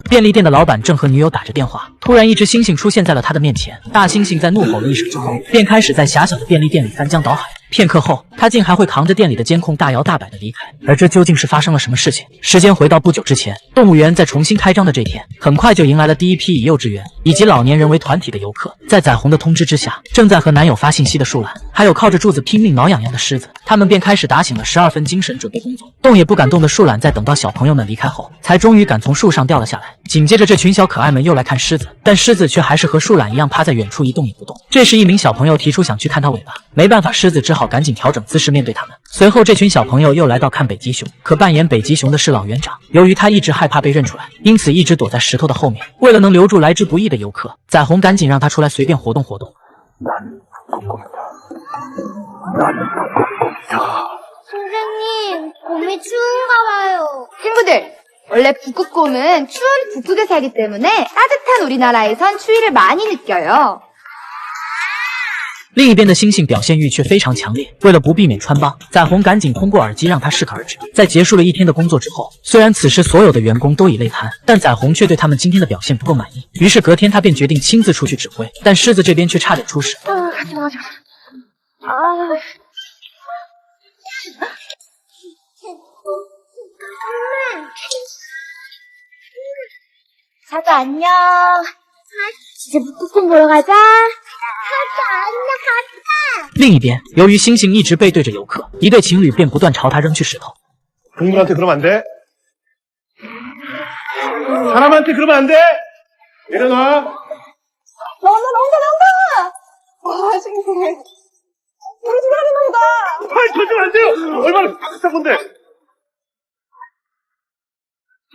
便利店的老板正和女友打着电话，突然一只猩猩出现在了他的面前。大猩猩在怒吼了一声之后，便开始在狭小的便利店里翻江倒海。片刻后，他竟还会扛着店里的监控大摇大摆地离开。而这究竟是发生了什么事情？时间回到不久之前，动物园在重新开张的这天，很快就迎来了第一批以幼稚园以及老年人为团体的游客。在彩虹的通知之下，正在和男友发信息的树懒，还有靠着柱子拼命挠痒痒的狮子，他们便开始打醒了12分精神准备工作。动也不敢动的树懒在等到小朋友们离开后，才终于敢从树上掉了下来。紧接着，这群小可爱们又来看狮子，但狮子却还是和树懒一样趴在远处一动也不动。这时，一名小朋友提出想去看它尾巴，没办法，狮子只好赶紧调整姿势面对他们。随后，这群小朋友又来到看北极熊，可扮演北极熊的是老园长。由于他一直害怕被认出来，因此一直躲在石头的后面。为了能留住来之不易的游客，彩虹赶紧让他出来随便活动活动。 선생님, 봄이 추운가 봐요. 친구들, 원래 북극곰은 추운 북극에 살기 때문에 따뜻한 우리나라에선 추위를 많이 느껴요. 另一边的猩猩表现欲却非常强烈，为了不避免穿帮，彩虹赶紧通过耳机让他适可而止。在结束了一天的工作之后，虽然此时所有的员工都已累瘫，但彩虹却对他们今天的表现不够满意。于是隔天他便决定亲自出去指挥，但狮子这边却差点出事。자두 안녕. 이제 북극곰 보러 가자. 자두 안녕, 가자. 另一边，由于猩猩一直背对着游客，一对情侣便不断朝他扔去石头。 동물한테 그러면 안 돼. 사람한테 그러면 안 돼. 내려놔. 나온다. 와, 신기해. 우리 집에 하는 거다. 아이, 저러면 안 돼요. 얼마나 따뜻한 건데.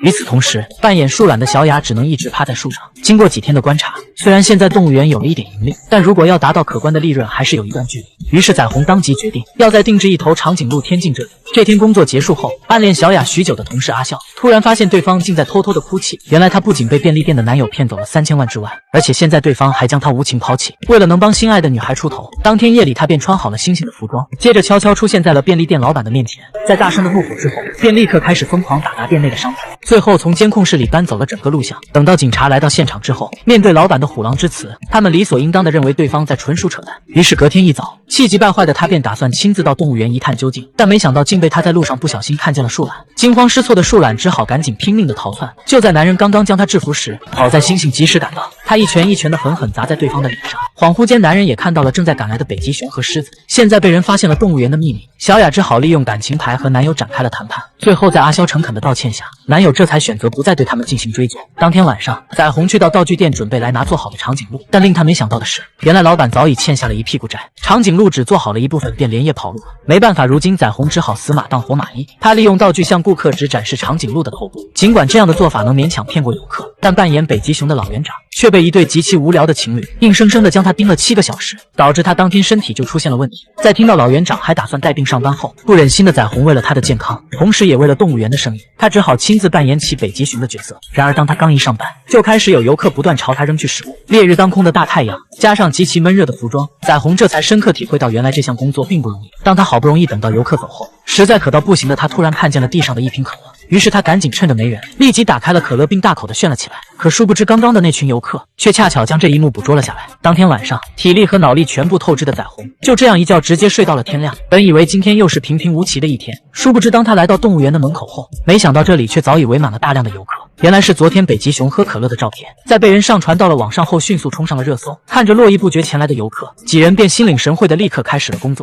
与此同时，扮演树懒的小雅只能一直趴在树上。经过几天的观察，虽然现在动物园有了一点盈利，但如果要达到可观的利润，还是有一段距离。于是彩虹当即决定要再定制一头长颈鹿添进这里。这天工作结束后，暗恋小雅许久的同事阿笑突然发现对方竟在偷偷的哭泣。原来他不仅被便利店的男友骗走了3000万之外，而且现在对方还将他无情抛弃。为了能帮心爱的女孩出头，当天夜里他便穿好了猩猩的服装，接着悄悄出现在了便利店老板的面前。在大声的怒吼之后，便立刻开始疯狂打砸店内的商品。 最后从监控室里搬走了整个录像。等到警察来到现场之后，面对老板的虎狼之词，他们理所应当地认为对方在纯属扯淡。于是隔天一早，气急败坏的他便打算亲自到动物园一探究竟，但没想到竟被他在路上不小心看见了树懒。惊慌失措的树懒只好赶紧拼命地逃窜。就在男人刚刚将他制服时，好在猩猩及时赶到，他一拳一拳地狠狠砸在对方的脸上。恍惚间，男人也看到了正在赶来的北极熊和狮子。现在被人发现了动物园的秘密，小雅只好利用感情牌和男友展开了谈判。最后在阿肖诚恳的道歉下，男友这才选择不再对他们进行追究。当天晚上，彩虹去到道具店准备来拿做好的长颈鹿，但令他没想到的是，原来老板早已欠下了一屁股债，长颈鹿只做好了一部分便连夜跑路。没办法，如今彩虹只好死马当活马医，他利用道具向顾客只展示长颈鹿的头部。尽管这样的做法能勉强骗过游客，但扮演北极熊的老园长却被一对极其无聊的情侣硬生生地将他盯了7个小时，导致他当天身体就出现了问题。在听到老园长还打算带病上班后，不忍心的彩虹为了他的健康，同时也为了动物园的生意，他只好亲自扮演起北极熊的角色。然而当他刚一上班，就开始有游客不断朝他扔去食物。烈日当空的大太阳，加上极其闷热的服装，彩虹这才深刻体会到原来这项工作并不容易。当他好不容易等到游客走后，实在渴到不行的他突然看见了地上的一瓶可乐，于是他赶紧趁着没人，立即打开了可乐并大口的炫了起来。可殊不知刚刚的那群游客却恰巧将这一幕捕捉了下来。当天晚上，体力和脑力全部透支的彩虹就这样一觉直接睡到了天亮。本以为今天又是平平无奇的一天，殊不知当他来到动物园的门口后，没想到这里却早已围满了大量的游客。原来是昨天北极熊喝可乐的照片，在被人上传到了网上后迅速冲上了热搜。看着络绎不绝前来的游客，几人便心领神会的立刻开始了工作。